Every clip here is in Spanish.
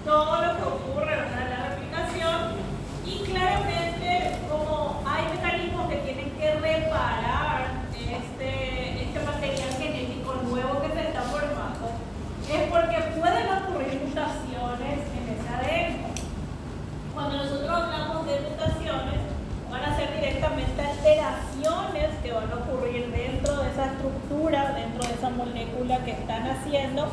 todo lo que ocurre, ¿verdad?, en la replicación, y claramente como hay mecanismos que tienen que reparar este material genético nuevo que se está formando, es porque pueden ocurrir mutaciones en ese ADN. Cuando nosotros hablamos de mutaciones, van a ser directamente alteraciones que van a ocurrir dentro de esa estructura, dentro de esa molécula que están haciendo,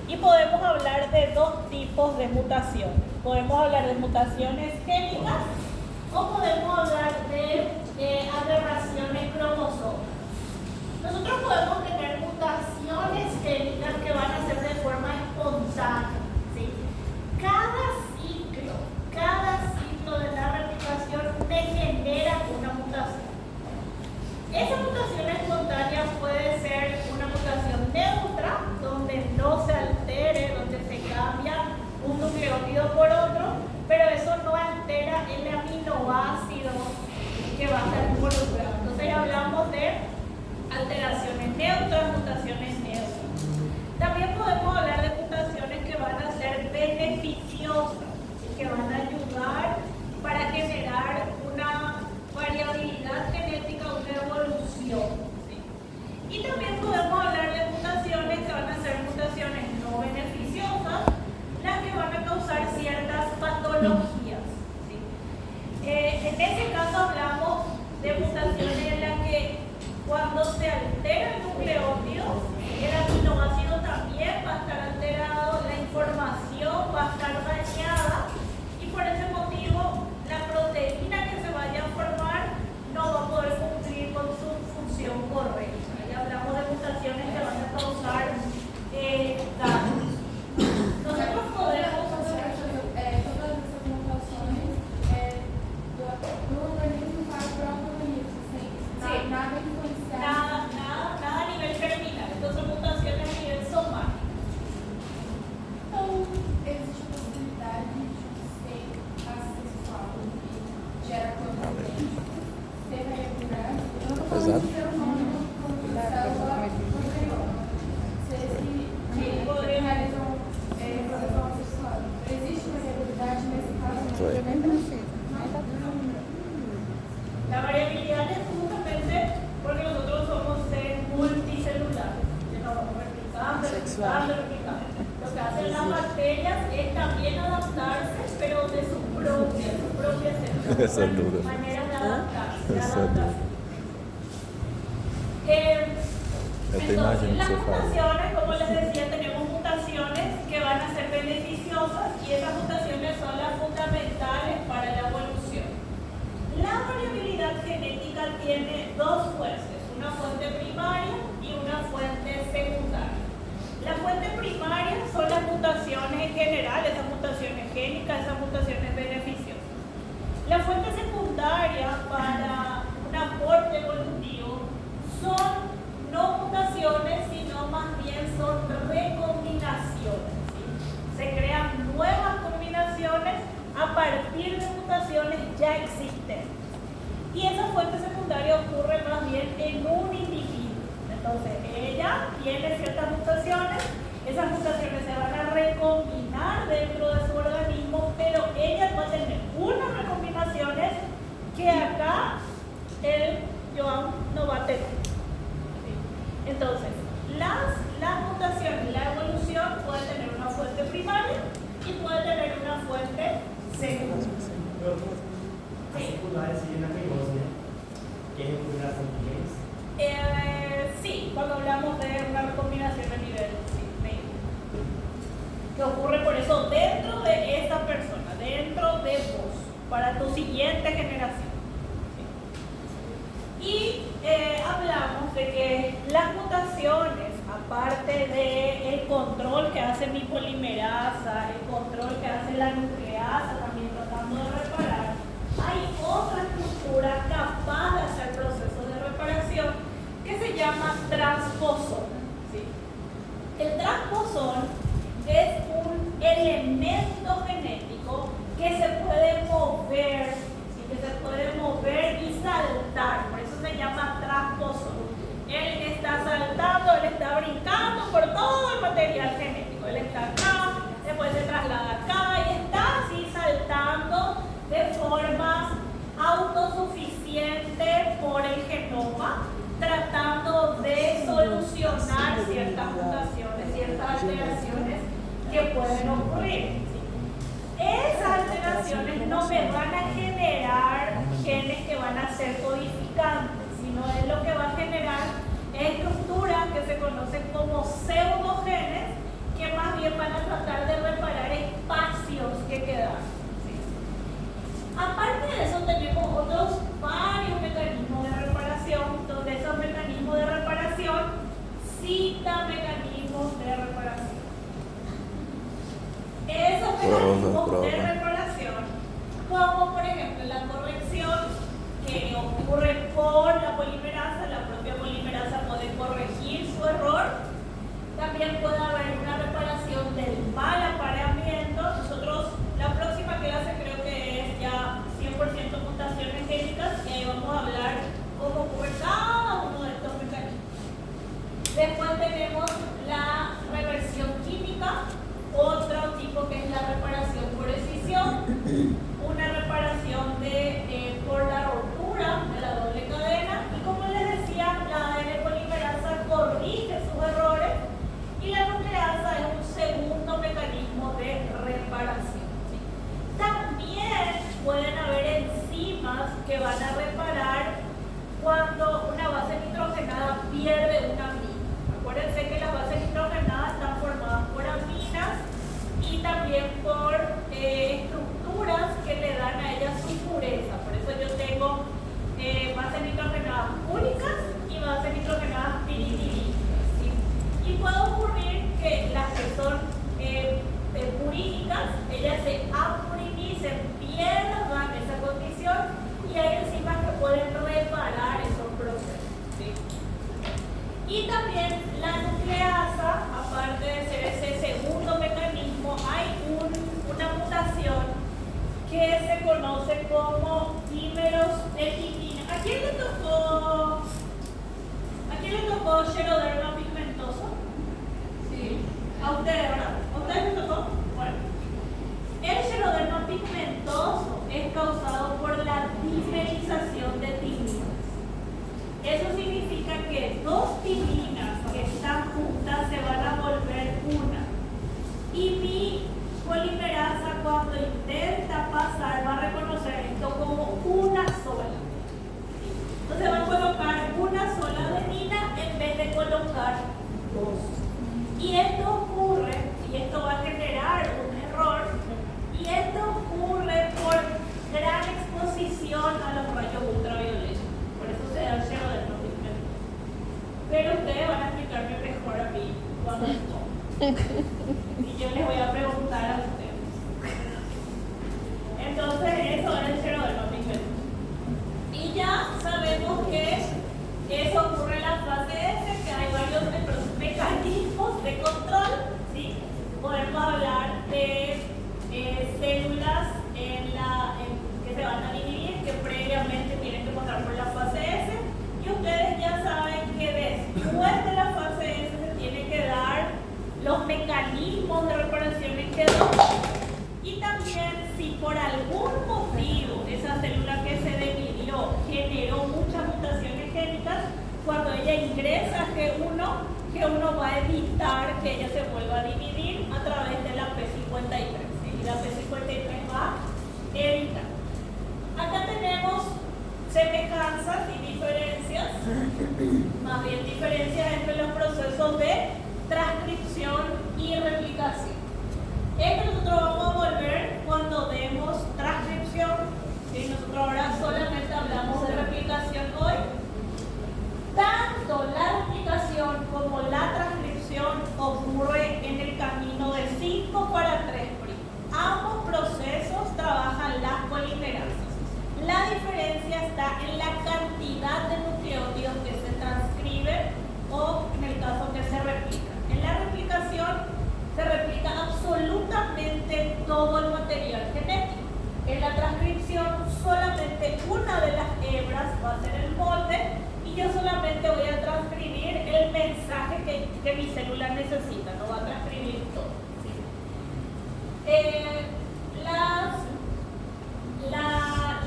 y podemos hablar de dos tipos de mutaciones. Podemos hablar de mutaciones génicas o podemos hablar de aberraciones cromosómicas. Nosotros podemos tener mutaciones génicas que van a ser de forma espontánea, ¿sí? Cada ciclo de la replicación me genera una mutación. Esa mutación espontánea puede ser una mutación neutra, donde no se altere, donde se cambia un nucleótido por otro, pero eso no altera el aminoácido que va a estar involucrado. Entonces hablamos de alteraciones neutras, mutaciones neutras. También podemos hablar de mutaciones que van a ser beneficiosas, que van a ayudar para generar una variabilidad genética, una evolución, ¿sí? Y también podemos hablar de mutaciones que van a ser mutaciones no beneficiosas, las que van a causar ciertas patologías, ¿sí? En ese caso hablamos de mutaciones en las que cuando se altera el nucleótido, el aminoácido también va a estar alterado, la información va a estar dañada, y por ese motivo la proteína que se vaya a formar no va a poder cumplir con su función correcta. Ahí hablamos de mutaciones que van a causar daños. Nosotros podemos hacer todas essas mutações do organismo para o próprio organismo, sem nada influenciar. Nada a nivel terminal. Entonces son mutaciones a nivel somático. Então, existe a possibilidade de ser assexual e gera clonidade. Ser regular. Eu não estou falando de ser humano como célula anterior. Se realizam reprodução assexual. Existe uma regularidade nesse caso? La variabilidad es justamente porque nosotros somos seres multicelulares, que nos vamos replicando. Lo que hacen las bacterias es también adaptarse, pero de su propia célula, manera de adaptarse. Entonces, las mutaciones, como les decía, tenemos mutaciones que van a ser beneficiosas, y esas mutaciones son las fundamentales para la evolución. La variabilidad genética tiene dos fuentes, una fuente primaria y una fuente secundaria. La fuente primaria son las mutaciones en general, esas mutaciones génicas, esas mutaciones beneficiosas. La fuente secundaria para un aporte evolutivo son no mutaciones, sino más bien son recombinaciones, ¿sí? Se crean nuevas combinaciones a partir de mutaciones ya existentes. Y esa fuente secundaria ocurre más bien en un individuo. Entonces, ella tiene ciertas mutaciones, esas mutaciones se van a recombinar dentro de su organismo, pero ella va a tener unas recombinaciones que acá el Joan no va a tener. ¿Sí? Entonces, las mutaciones, la evolución puede tener una fuente primaria y puede tener una fuente secundaria. A secundária seria na meiosa, né? Que é a recombinação de genes. Sí, cuando hablamos de una recombinación a nivel que ocurre por eso dentro de esa persona, dentro de vos, para tu siguiente generación. ¿Sí? Y hablamos de que las mutaciones, aparte del control que hace mi polimerasa, el control que hace la nucleasa, también tratando de reparar, hay otra estructura capaz de hacer procesos de reparación que se llama transposón. ¿Sí? El transposón es un elemento genético que se puede mover, ¿sí? Que se puede mover y saltar, por eso se llama transposón. Él está saltando, él está brincando por todo el material genético. Él está acá, después se traslada acá pueden ocurrir. Esas alteraciones no me van a generar genes que van a ser codificantes, sino es lo que va a generar estructuras que se conocen como pseudogenes, que más bien van a tratar de reparar espacios que quedan. Aparte de eso, tenemos otros varios mecanismos de reparación, donde esos mecanismos de reparación citan mecanismos de reparación. Esos mecanismos de reparación, como por ejemplo la corrección que ocurre por la polimerasa, la propia polimerasa puede corregir su error. También puede haber una reparación del mal apareamiento. Nosotros, la próxima clase creo que es ya 100% mutaciones génicas, y ahí vamos a hablar cómo ocurre cada uno de estos mecanismos. Después tenemos la reversión química, otro tipo que es la reparación por escisión, una reparación por la rotura de la doble cadena, y como les decía, la ADN polimerasa corrige sus errores y la nucleasa es un segundo mecanismo de reparación. ¿Sí? También pueden haber enzimas que van a reparar cuando una base nitrogenada pierde una amina. Acuérdense que las bases nitrogenadas están formadas por aminas y también por estructuras que le dan a ellas su pureza. Por eso yo tengo bases nitrogenadas únicas y bases nitrogenadas piridínicas. ¿Sí? Y puede ocurrir que las que son purínicas, ellas se apurinizan, pierdan esa condición, y hay enzimas que pueden reparar esos procesos. ¿Sí? Y también la nucleasa, aparte de ser ese segundo mecanismo, hay una mutación que se conoce como dímeros de timina. ¿A quién le tocó Xeroderma pigmentoso? Sí. ¿A ustedes, verdad? ¿A ustedes les tocó? Bueno. El Xeroderma pigmentoso es causado por la dimerización de timinas. Eso significa que dos timinas que están juntas se van a volver una. Y mi polimerasa, cuando intenta pasar, va a reconocer esto como una sola. Entonces va a colocar una sola adenina en vez de colocar dos. Y esto ocurre, y esto va a generar un error, y esto ocurre por gran exposición a los rayos ultravioletas. Por eso se da el Xeroderma pigmentoso. Pero ustedes van a explicarme mejor a mí cuando y yo les voy a preguntar a ustedes. Entonces, eso es el Xeroderma pigmentoso. Y ya sabemos que eso ocurre en la fase S, que hay varios mecanismos de control. ¿Sí? Podemos hablar de células que se van a dividir, que previamente tienen que pasar por la fase S, y ustedes ya saben que después de la fase S se tienen que dar los mecanismos de reparación en G2. Y también, si por algún motivo esa célula que se dividió generó muchas mutaciones génicas, cuando ella ingresa a G1 va a evitar que ella se vuelva a dividir a través de la P53. Y la P53 va a evitar. Acá tenemos semejanzas y diferencias, más bien diferencias entre los procesos de transcripción y replicación. Esto nosotros vamos a volver cuando demos transcripción. ¿Sí? Nosotros ahora solamente hablamos de replicación hoy. Tanto la replicación como la transcripción ocurre en el camino de 5 para 3'. Ambos procesos trabajan las polimerasas. La diferencia está en la cantidad de nucleótidos que se transcriben o en el caso que se replican. En la replicación se replica absolutamente todo el material genético. En la transcripción solamente una de las hebras va a ser el molde y yo solamente voy a transcribir el mensaje que mi célula necesita, no va a transcribir todo. ¿Sí?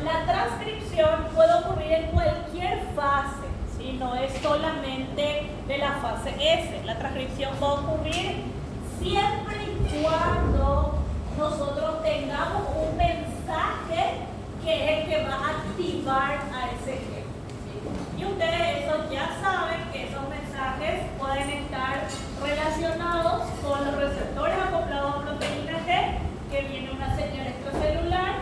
La transcripción puede ocurrir en cualquier fase, ¿sí? No es solamente de la fase S. La transcripción va a ocurrir siempre y cuando activar a ese gen. Y ustedes eso ya saben que esos mensajes pueden estar relacionados con los receptores acoplados a proteína G, que viene una señal extracelular,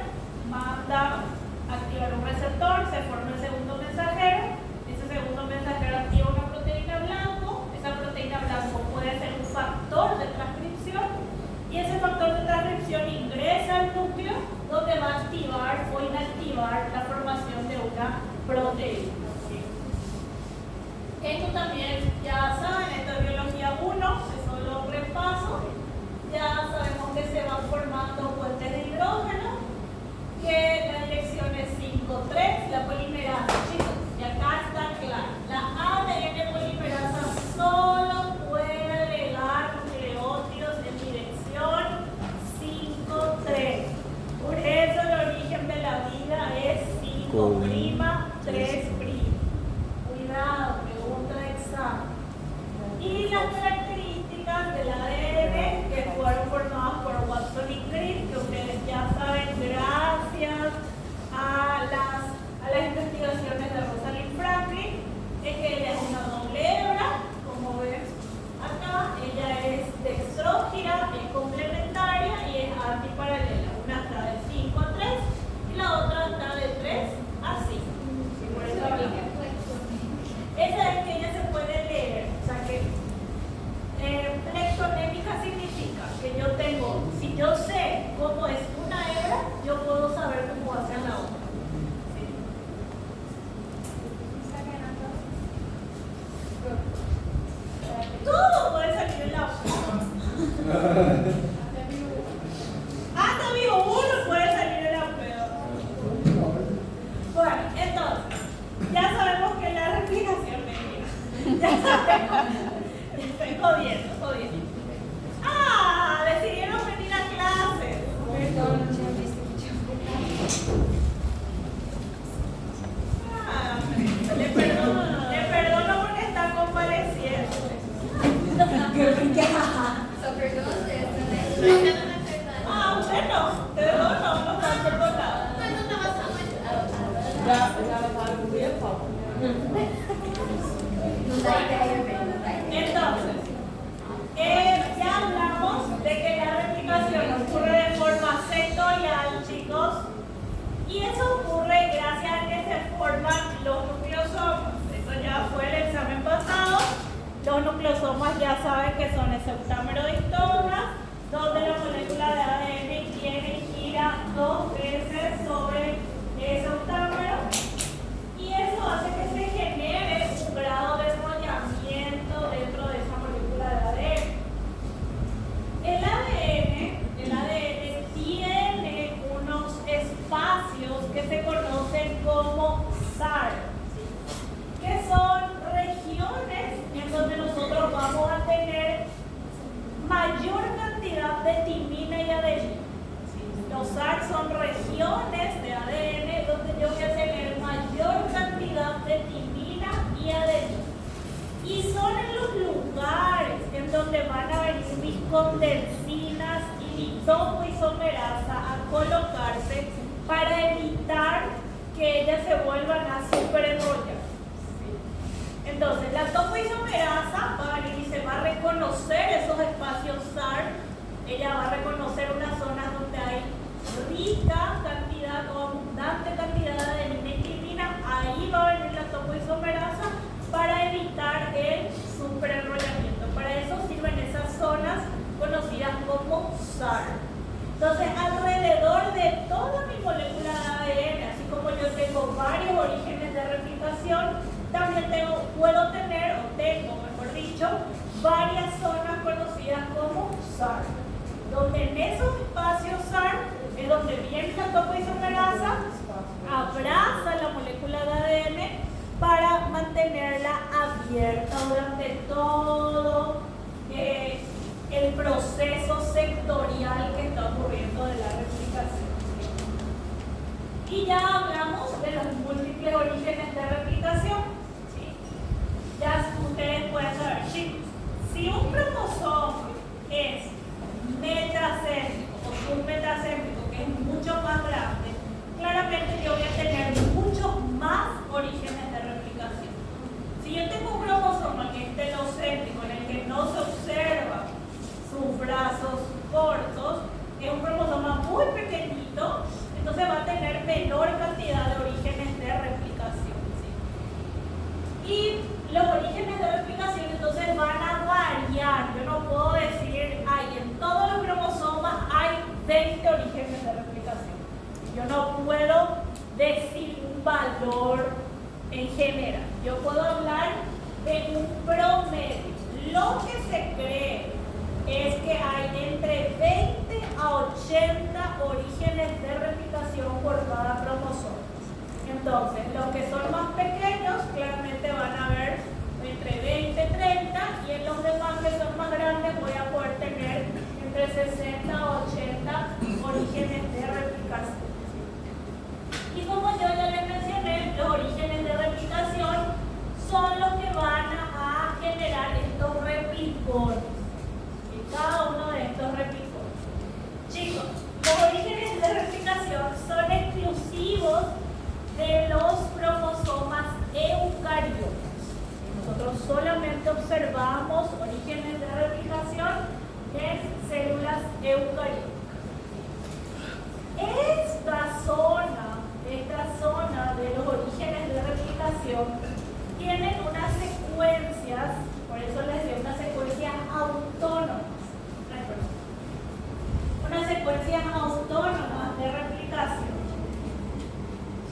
manda activar un receptor, se forma el segundo mensajero, ese segundo mensajero activa una proteína blanco, esa proteína blanco puede ser un factor de transcripción y ese factor de transcripción ingresa al núcleo donde va a activar o inactivar la formación de una proteína. Esto también ya saben, esto es biología 1, eso lo repaso. Ya sabemos que se van formando puentes de hidrógeno, que la dirección es 5,3, la polimerasa, chicos, y acá está claro, la ADN polimerasa solo puede agregar nucleótidos en dirección 5,3. Por eso el origen de la vida es 5'3'. Cuidado, pregunta de examen. Y las características del ADN que fueron formadas por Watson y Crick, que ustedes ya saben gracias a las investigaciones de Rosalind Franklin, es que ella es una doble hebra, como ven acá, ella es dextrógira, es complementaria y es antiparalela. Una está de 5 a 3 y la otra está de 3 a 5. Por eso hablamos. Esa es que ella se puede leer, o sea que plectonémica significa que yo tengo, si yo sé cómo es una hebra, yo puedo saber cómo va a ser la otra. ¿Sí? Todo puede salir en la hoja. Hasta mi uno puede salir en la hoja. Bueno, entonces, ya sabemos que la replicación mentira. Ya sabemos. Estoy jodiendo. Ah, decidieron venir a clase. Le perdono porque está compareciendo. Usted no. Ustedes no están perdonados. Entonces, ya hablamos de que la replicación ocurre de forma sectorial, chicos, y eso ocurre gracias a que se forman los nucleosomas. Eso ya fue el examen pasado. Los nucleosomas ya saben que son ese octámero de histonas, donde la molécula de ADN viene y gira 2 veces sobre ese octámero. Y eso hace que se genere un grado de enrollamiento dentro de esa molécula de ADN. El ADN tiene unos espacios que se conocen como SAR, que son regiones en donde nosotros vamos a tener mayor cantidad de timina y adenina. Los SAR son regiones de ADN donde yo voy a tener mayor cantidad de timina y adenina. Y son en los lugares en donde van a venir mis condensinas y mi topoisomerasa a colocarse para evitar que ellas se vuelvan a superenrollar. Entonces, la topoisomerasa va a venir y se va a reconocer esos espacios SAR. Ella va a reconocer unas zonas donde hay rica cantidad o abundante cantidad de adenina y timina. Ahí va a venir la topoisomerasa para evitar el superenrollamiento. Para eso sirven esas zonas conocidas como SAR. Entonces, alrededor de toda mi molécula de ADN, así como yo tengo varios orígenes de replicación, también puedo tener, o tengo, mejor dicho, varias zonas conocidas como SAR, donde en esos espacios SAR es donde viene la topoisomerasa, abraza la molécula de ADN para mantenerla abierta durante todo el proceso sectorial que está ocurriendo de la replicación. Y ya hablamos de los múltiples orígenes de replicación. ¿Sí? Ya ustedes pueden saber, chicos, si un cromosoma es metacéntrico o submetacéntrico, que es mucho más grande, claramente yo voy a tener muchos cortos, es un cromosoma muy pequeñito, entonces va a tener menor cantidad de orígenes de replicación. ¿Sí? Y los orígenes de replicación entonces van a variar. Yo no puedo decir, en todos los cromosomas hay 20 orígenes de replicación. Yo no puedo decir un valor en general. Yo puedo hablar de un promedio. Lo que se cree es que hay entre 20 a 80 orígenes de replicación por cada cromosoma. Entonces, los que son más pequeños claramente van a haber entre 20 y 30, y en los demás que son más grandes voy a poder tener entre 60 a 80 orígenes de replicación. Y como yo ya les mencioné, los orígenes de replicación son los que van a generar estos replicones. Y cada uno de estos replicones. Chicos, los orígenes de replicación son exclusivos de los cromosomas eucariotas. Nosotros solamente observamos orígenes de replicación en células eucarióticas. Esta zona de los orígenes de replicación tienen unas secuencias, por eso les digo, unas secuencias autónomas. Unas secuencias autónomas de replicación.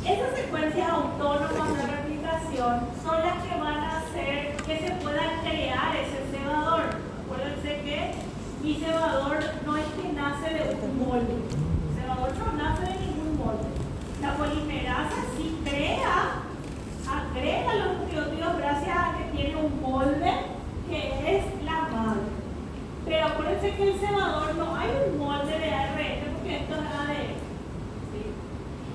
Esas secuencias autónomas de replicación son las que van a hacer que se pueda crear ese cebador. Acuérdense que mi cebador no es que nace de un molde. El cebador no nace de ningún molde. La polimerasa sí agrega los nucleótidos gracias a que tiene un molde que es la madre. Pero acuérdense que el cebador no hay un molde de ARN porque esto es ADN. ¿Sí?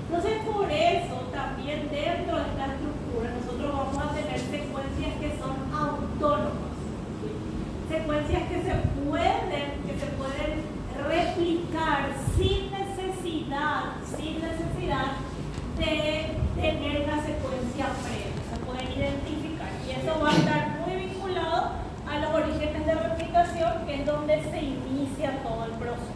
Entonces, por eso también dentro de esta estructura nosotros vamos a tener secuencias que son autónomas. ¿Sí? Secuencias que se pueden replicar sin necesidad de tener una secuencia previa. Se pueden identificar y eso va a estar muy vinculado a los orígenes de replicación, que es donde se inicia todo el proceso.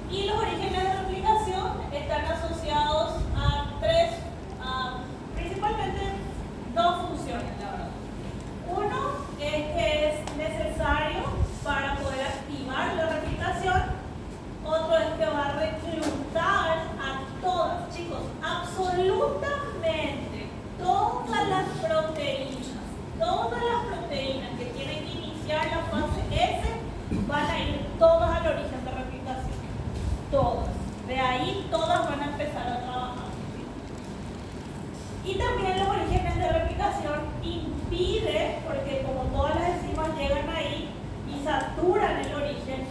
Y los orígenes de replicación están asociados a principalmente dos funciones, la verdad. Uno es que es necesario para poder activar la replicación. Otro es que va a reclutar a todas, chicos, absolutamente todas las proteínas que tienen que iniciar la fase S van a ir todas al origen de replicación. Todas. De ahí todas van a empezar a trabajar. Y también los orígenes de replicación impiden, porque como todas las enzimas llegan ahí y saturan el origen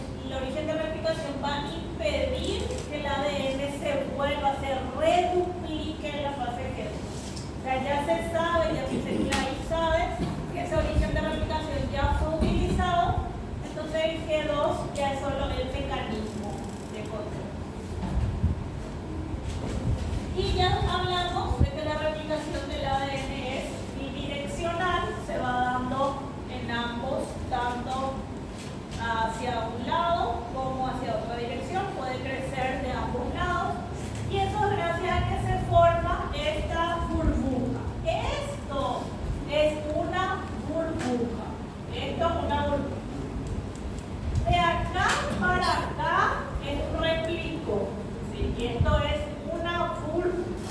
de replicación va a impedir que el ADN se reduplique en la fase G2. O sea, ya se sabe, ya se sabe que ese origen de replicación ya fue utilizado, entonces el G2 ya es solo el mecanismo de control. Y ya hablamos de que la replicación del ADN es bidireccional, se va dando en ambos, tanto hacia un lado como hacia otra dirección, puede crecer de ambos lados, y eso es gracias a que se forma esta burbuja. Esto es una burbuja. De acá para acá es un replicón, ¿sí? Y esto es una burbuja.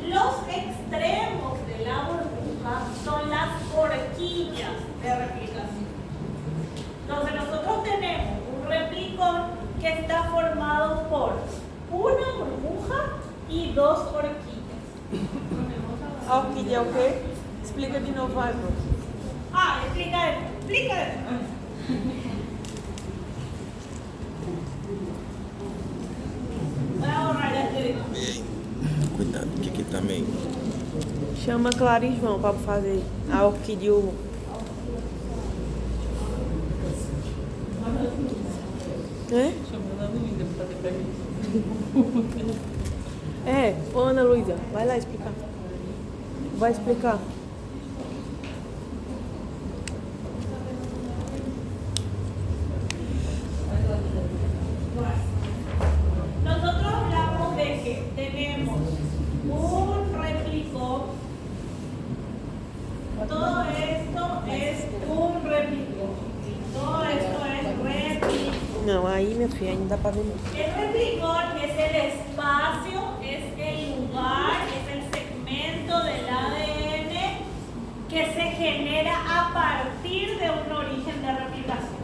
Los extremos de la burbuja son las horquillas de replicación. Entonces nosotros tenemos un replicón que está formado por una burbuja y dos horquillas. A horquilha é o quê? Explica de novo, vai, Bruno. Explica. Voy a borrar este. Cuidado, que aqui também. Chama Clara e João para fazer a orquídea e o... Chamando a Luísa para fazer pra mim. Ô Ana Luísa, vai lá explicar. Vai explicar. Não, aí, minha filha, ainda dá pra ver muito. El replicón es el espacio, es el lugar, es el segmento del ADN que se genera a partir de un origen de replicación.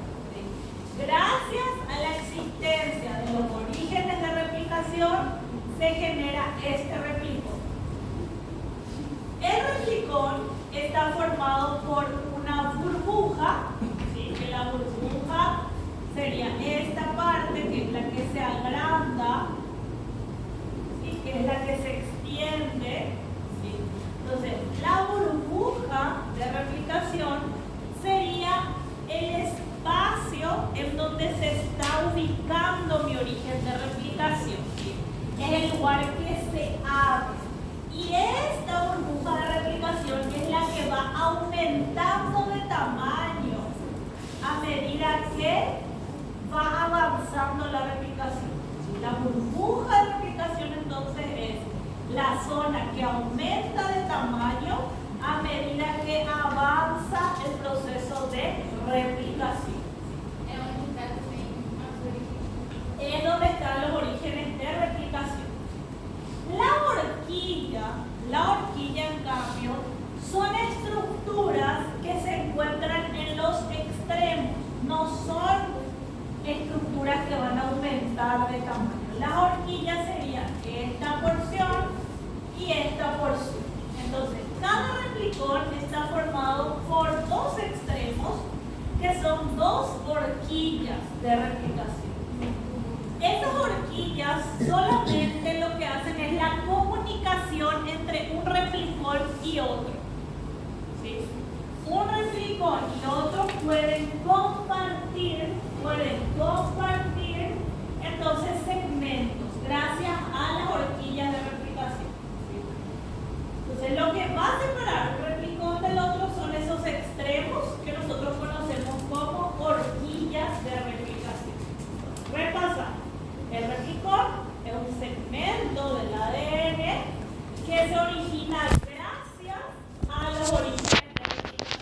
Gracias a la existencia de los orígenes de replicación, se genera este replicón. El replicón está formado por una burbuja, ¿sí? Que la burbuja sería esta parte, que es la que se agranda, ¿sí? Que es la que se extiende, ¿sí? Entonces, la burbuja de replicación sería el espacio en donde se está ubicando mi origen de replicación, ¿sí? Es el lugar que se abre. Y esta burbuja de replicación es la que va aumentando de tamaño a medida que va avanzando la replicación. La burbuja de replicación entonces es la zona que aumenta de tamaño a medida que avanza el proceso de replicación. Es donde están los orígenes de replicación. La horquilla en cambio, son estructuras que se encuentran en los extremos, no son estructuras que van a aumentar de tamaño. La horquilla sería esta porción y esta porción. Entonces, cada replicón está formado por dos extremos que son dos horquillas de replicación. Estas horquillas solamente lo que hacen es la comunicación entre un replicón y otro. ¿Sí? Un replicón y otro pueden compartir entonces segmentos gracias a las horquillas de replicación. ¿Sí? Entonces lo que va a separar un replicón del otro son esos extremos que nosotros conocemos como horquillas de replicación. Repasar. El replicón es un segmento del ADN que se origina gracias a los orígenes de replicación.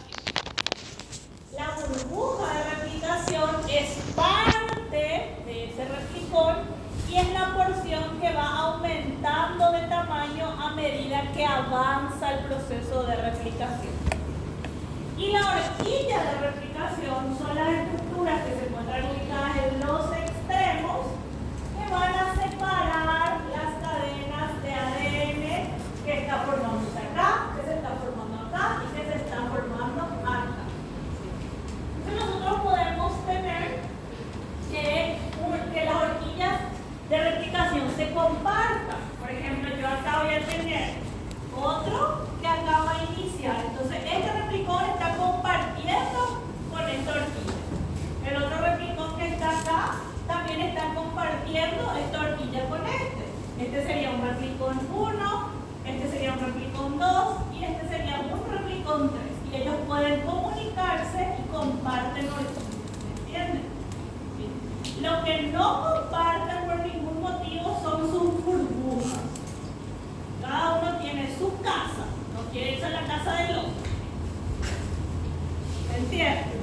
La burbuja de replicación es parte de ese replicón y es la porción que va aumentando de tamaño a medida que avanza el proceso de replicación. Y la horquilla de replicación son las estructuras que se encuentran ubicadas en los extremos que van a separar las cadenas de ADN que está formándose acá, que se está formando acá y que se está formando acá. Entonces nosotros podemos tener que las horquillas de replicación se compartan. Por ejemplo, yo acá voy a tener otro que acaba de iniciar. Entonces, este replicón está compartiendo con esta horquilla. El otro replicón que está acá también está compartiendo esta horquilla con este. Este sería un replicón 1, este sería un replicón 2 y este sería un replicón 3. Y ellos pueden comunicarse y comparten horquillas. ¿Me entienden? ¿Sí? Lo que no comparten por ningún motivo son sus burbujas. Cada uno tiene su casa, no quiere irse a la casa del otro. ¿Me entienden?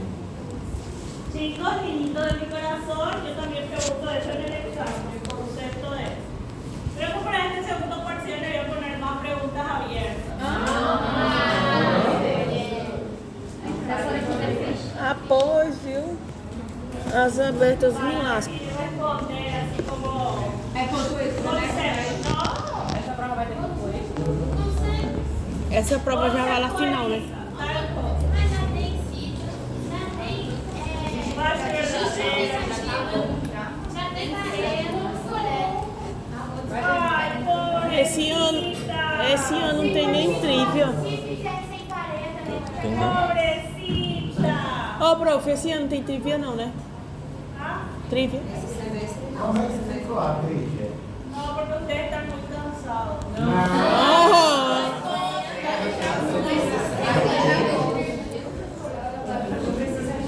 Chicos, niñitos de mi corazón, yo también pregunto eso en el examen, el concepto de eso. Creo que para este segundo parcial le voy a poner más preguntas abiertas. Ah, pois, viu? As abertas me lascam. Y responder así como É quanto isso, né? concepto. No. Essa prova vai ter depois. Essa prova já vai lá final, né? Mas já tem sítio, já tem. Vai ser verdadeira. Já tem terreno. Ai, pobrecita. Esse ano não tem nem trivia. Se fizer sem parede também vai. Pobrecita. Ô, prof, esse ano não tem trivia não, né? ¿Ah? Trivia? No, porque ustedes están muy cansados. Oh!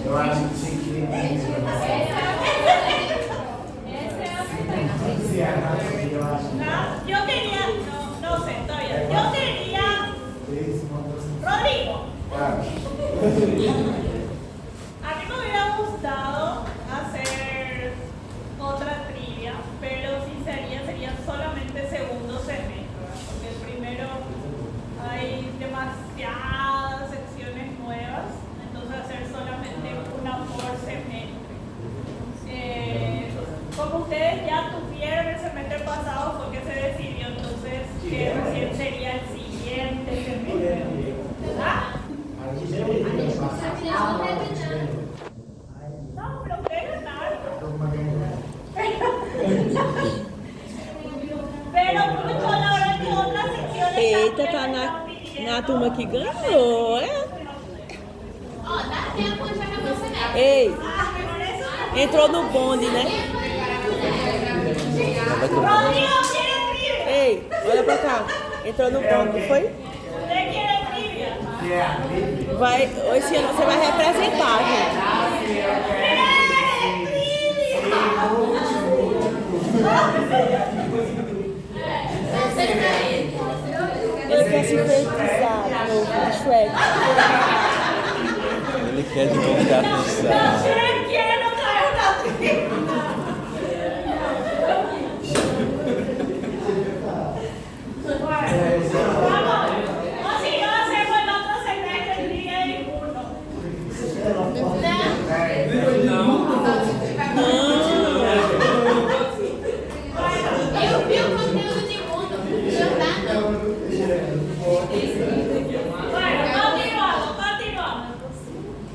Eu acho que tinha que eu acho que No, yo quería, no sé todavía, yo quería, Rodrigo, a mí me hubiera gustado hacer pasado fue que se decidió entonces que recién sería el siguiente semestre. ¿Verdad? No, pero ustedes ganaron. Pero mucho a la hora que otras secciones Eita, también tá estaban pidiendo. na turma que ganhou, é? Ó, dá tempo de acabar o semestre. Ei, Ah, por eso. entrou no bonde, né? Rodrigo quiere trivia. Ei, olha pra cá. Entrou no bonde, não foi? ¿Usted quiere trivia? Vai, esse ano você vai representar, gente. Ele quer se enfeitiçar de novo, de Shrek. Ele quer de voltar a pensar. ¿Quién quiere no traer una trivia? Vamos, o si no hacemos el otro semestre el día de uno. Eu vi o conteúdo de mundo. Não dá, não. Bueno, continuamos.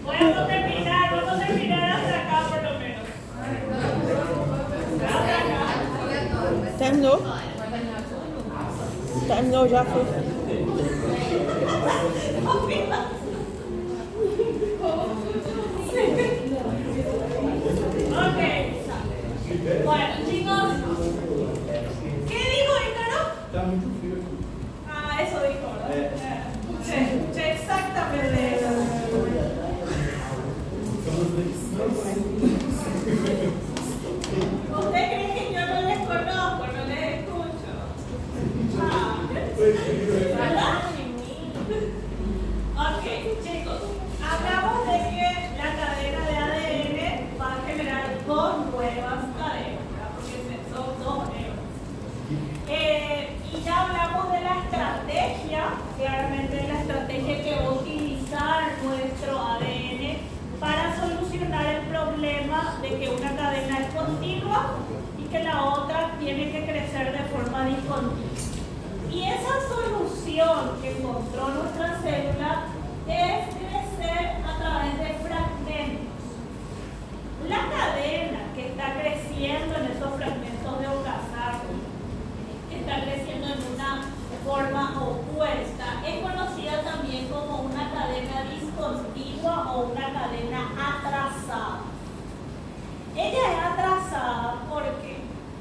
Vamos a terminar hasta acá por lo menos. Hasta acá. Terminou? Terminou, já foi. Ok. Bueno, chicos. ¿Qué dijo Ícaro? Está muito frio. Ah, eso dijo, ¿verdad? Sí, exactamente eso. ¿Usted cree que yo no les conozco, no les escucho? Ah, ¿verdad? Ok, chicos, hablamos de que la cadena de ADN va a generar dos nuevas cadenas, ¿verdad? Porque son dos nuevas. Y ya hablamos de la estrategia, claramente de la estrategia que va a utilizar nuestro ADN para solucionar el problema de que una cadena es continua y que la otra tiene que crecer de forma discontinua. Y esa solución que encontró nuestra célula es crecer a través de fragmentos. La cadena que está creciendo en esos fragmentos de Okazaki, que está creciendo en una forma opuesta, es conocida también como una cadena discontinua o una cadena atrasada. Ella es atrasada ¿por qué?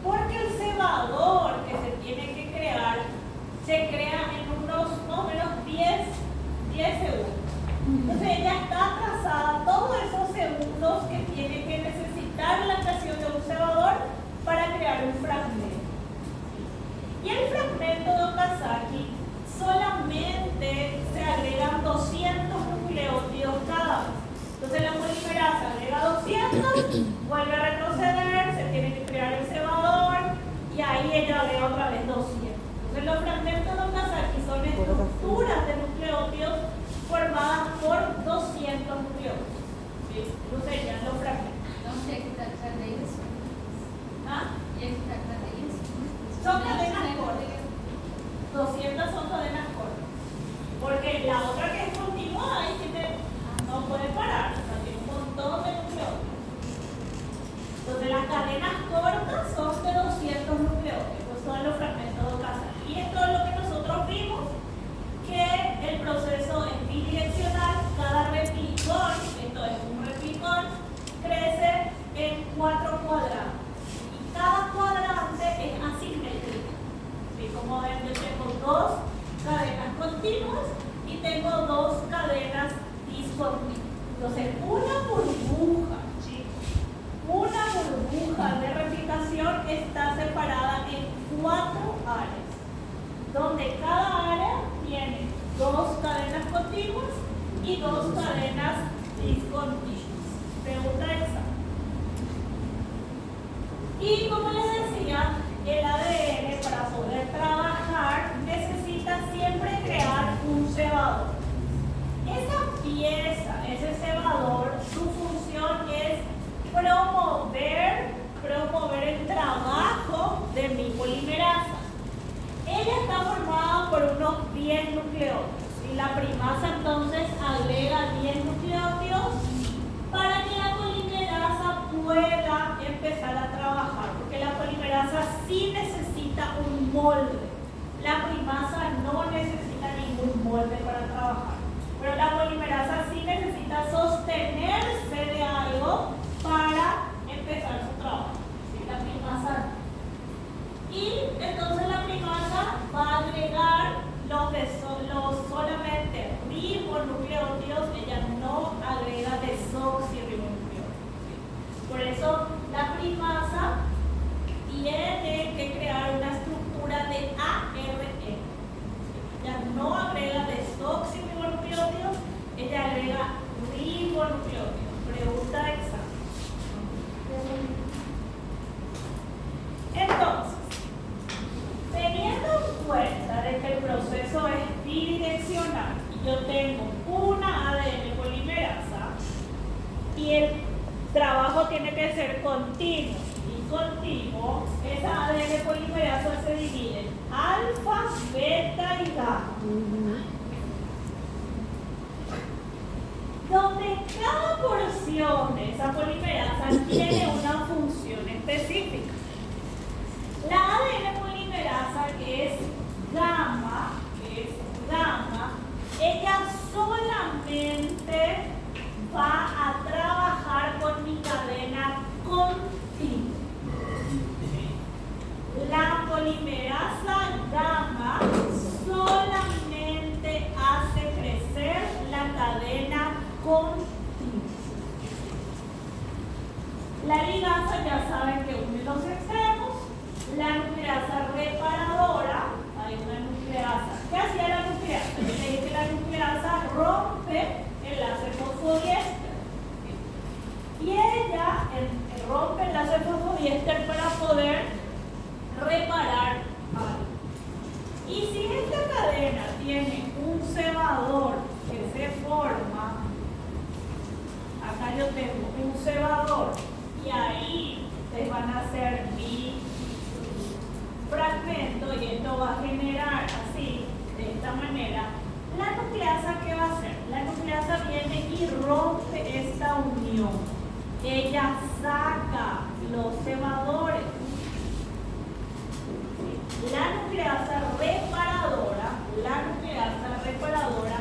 Porque el cebador que se tiene que crear se crea en unos más o menos 10 segundos. Entonces ella está atrasada todos esos segundos que tiene que necesitar la creación de un cebador para crear un fragmento. Y el fragmento de Okazaki solamente se agregan 200 nucleótidos cada vez. Entonces la polimerasa agrega 200, vuelve a retroceder, se tiene que crear el cebador y ahí ella agrega otra vez 200. Entonces los fragmentos de Okazaki son estructuras de nucleótidos formadas por 200 nucleótidos. ¿Sí? Eso serían los fragmentos. Então, tem que dar cadeias. ¿Ah? Tem que dar cadeias. Son cadenas cortas. 200 son cadenas cortas. Porque la otra que es continua, ahí no puede parar. O sea, tiene un montón de nucleótidos. Entonces las cadenas cortas son de 200 nucleótidos. Son los fragmentos de Okazaki. Y esto es lo que nosotros vimos, que el proceso es bidireccional. Cada replicón, esto es un replicón, crece en 4 cuadrados. Y cada cuadrante es asimétrico. ¿Sí? Como ven, yo tengo 2 cadenas continuas y tengo 2 La primasa entonces agrega 10 nucleótidos para que la polimerasa pueda empezar a trabajar, porque la polimerasa sí necesita un molde. La primasa no necesita ningún molde para trabajar, pero la polimerasa sí necesita sostenerse de algo para empezar su trabajo. ¿Sí? La primasa no. Y entonces la primasa va a agregar los solamente ribonucleótidos, ella no agrega desoxirribonucleótidos. ¿Sí? Por eso la primasa tiene que crear una estructura de ARN. Ella no agrega desoxirribonucleótidos, ella agrega ribonucleótidos. Pregunta de examen. Entonces, teniendo en cuenta de que el proceso es bidireccional y yo tengo una ADN polimerasa y el trabajo tiene que ser continuo y continuo, esa ADN polimerasa se divide en alfa, beta y gamma. Donde cada porción de esa polimerasa tiene una función específica. La ADN polimerasa, que es gamma, ella solamente va a trabajar con mi cadena continua. La polimerasa gamma solamente hace crecer la cadena continua. La ligasa ya saben que une los extremos. La nucleasa reparadora, hay una nucleasa. ¿Qué hacía la nucleasa? Yo le dije que la nucleasa rompe enlace fosfodiéster. Y ella rompe el enlace fosfodiéster para poder reparar algo. Y si esta cadena tiene un cebador que se forma, acá yo tengo un cebador y ahí ustedes van a hacer mi fragmento y esto va a generar así, de esta manera. La nucleasa, ¿qué va a hacer? La nucleasa viene y rompe esta unión. Ella saca los cebadores. La nucleasa reparadora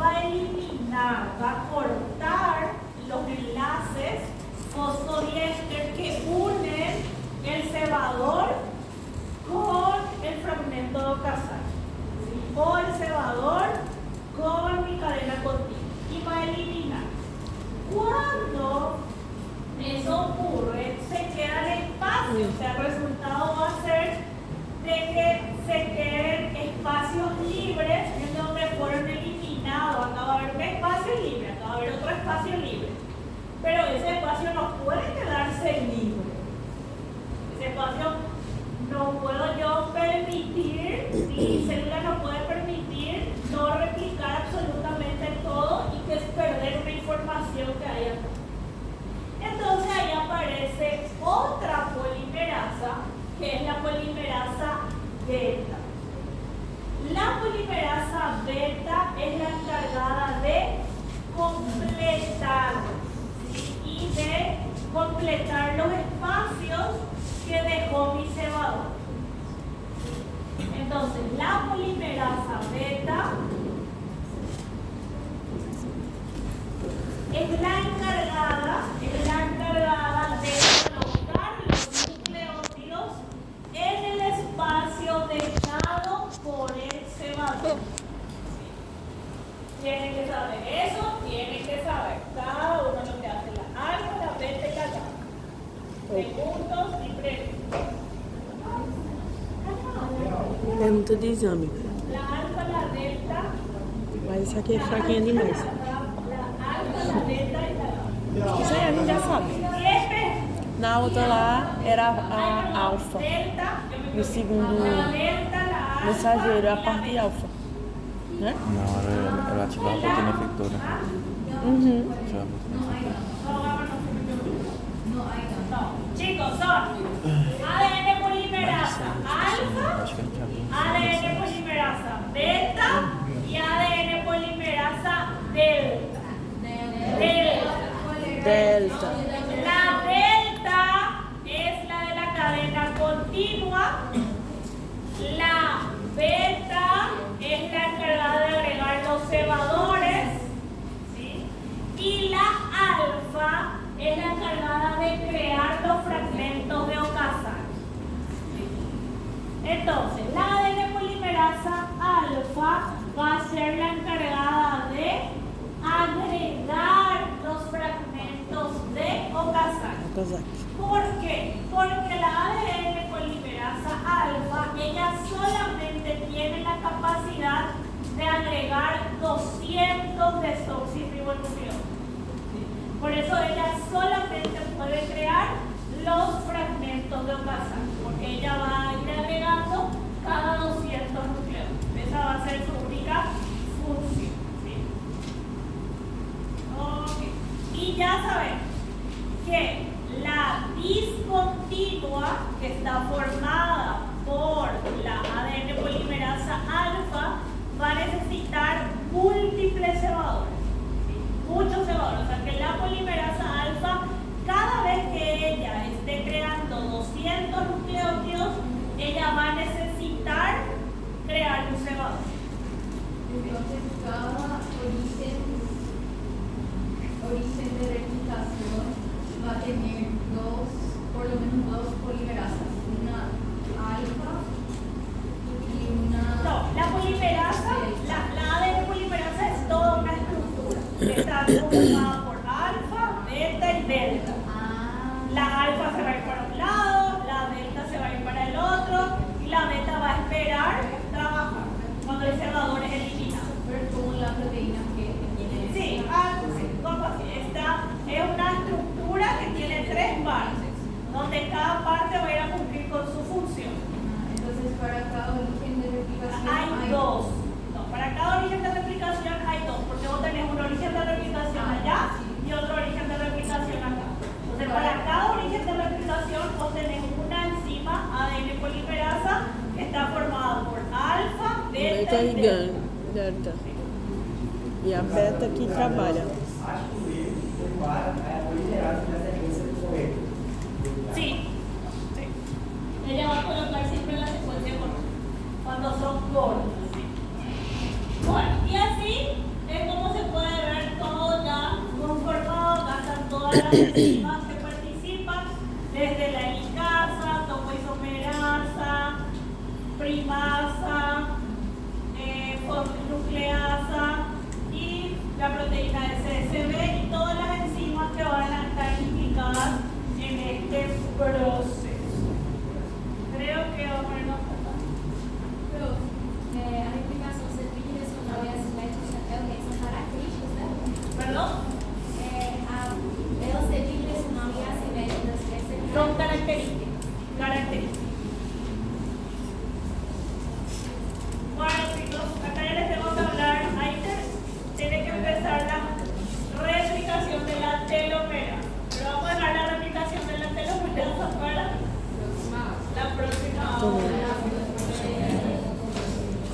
va a eliminar, va a cortar los enlaces fosfodiéster que unen el cebador con el fragmento casal, ¿sí? O el cebador con mi cadena continua, y va a eliminar. Cuando eso ocurre, se queda el espacio, o sea, el resultado va a ser de que se queden espacios libres en donde fueron eliminados. Acá va a haber un espacio libre, acá va a haber otro espacio libre, pero ese espacio no puede quedarse libre. Ese espacio no puedo yo permitir, mi célula no puede permitir no replicar absolutamente todo y que es perder una información que hay acá. Entonces ahí aparece otra polimerasa, que es la polimerasa beta. La polimerasa beta es la encargada de completar, ¿sí? Y de completar los espacios que dejó mi cebador. Entonces, la polimerasa beta es la encargada de colocar los nucleótidos en el espacio dejado por el cebador. Tienen que saber eso, tienen que saber cada uno lo que hace la alfa, la beta y la gamma. Segundos y preguntas. Pergunta de exame. La alfa, la delta. Mas isso aqui é fraquinha demais. La alfa, la delta y la gamma. Isso aí a gente já sabe. Na outra lá era a alfa. No segundo mensageiro, a parte alfa. Né? Na hora ela ativava a proteína efectora. Uhum. Ativava a proteína efectora. Chicos, son ADN polimerasa alfa, Acho que a gente já viu. ADN polimerasa beta y ADN polimerasa Delta. La delta es la de la cadena continua. La beta es la encargada de agregar los cebadores, ¿sí? Y la alfa es la encargada de crear los fragmentos de ocasal. Entonces, la ADN polimerasa alfa va a ser la encargada de agregar los fragmentos de ocasal. ¿Por qué? Porque la ADN polimerasa alfa, ella solamente tiene la capacidad de agregar 200 desoxirribonucleotidos. Por eso ella solamente puede crear los fragmentos de ocasal, porque ella va a ir agregando cada 200 núcleos. Esa va a ser su única función. ¿Sí? Okay. Y ya sabemos que la discontinua, que está formada por la ADN polimerasa alfa, va a necesitar múltiples cebadores, ¿sí? Muchos cebadores. O sea que la polimerasa alfa, cada vez que ella esté creando 200 nucleótidos, ella va a necesitar crear un cebador. Entonces, cada origen de replicación va a tener por lo menos dos polimerasas, una alfa y una... No, la polimerasa, la ADN polimerasa es toda una estructura que está conformada por alfa, beta y delta. La alfa se va a ir para un lado, la delta se va a ir para el otro y la beta va a esperar trabajar cuando el cebador es eliminado. Pero como la proteína que tiene... Sí, como así. Esta es una estructura que tiene 3 partes, donde cada parte va a ir a cumplir con su función. Entonces, para cada origen de replicación Hay 2. No, para cada origen de replicación hay 2, porque vos tenés un origen de replicación allá y otro origen de replicación acá. Entonces, para cada origen de replicación vos tenés una enzima ADN polimerasa que está formada por alfa, beta y delta. E a beta que trabalha. Acho que o erro compara a polimerasa na sequência do correto. Sí. Sí. Ella va a colocar siempre la secuencia correcta cuando son cortas. ¿Sí? Bueno, y así es como se puede ver todo ya conformado, acá están todas las enzimas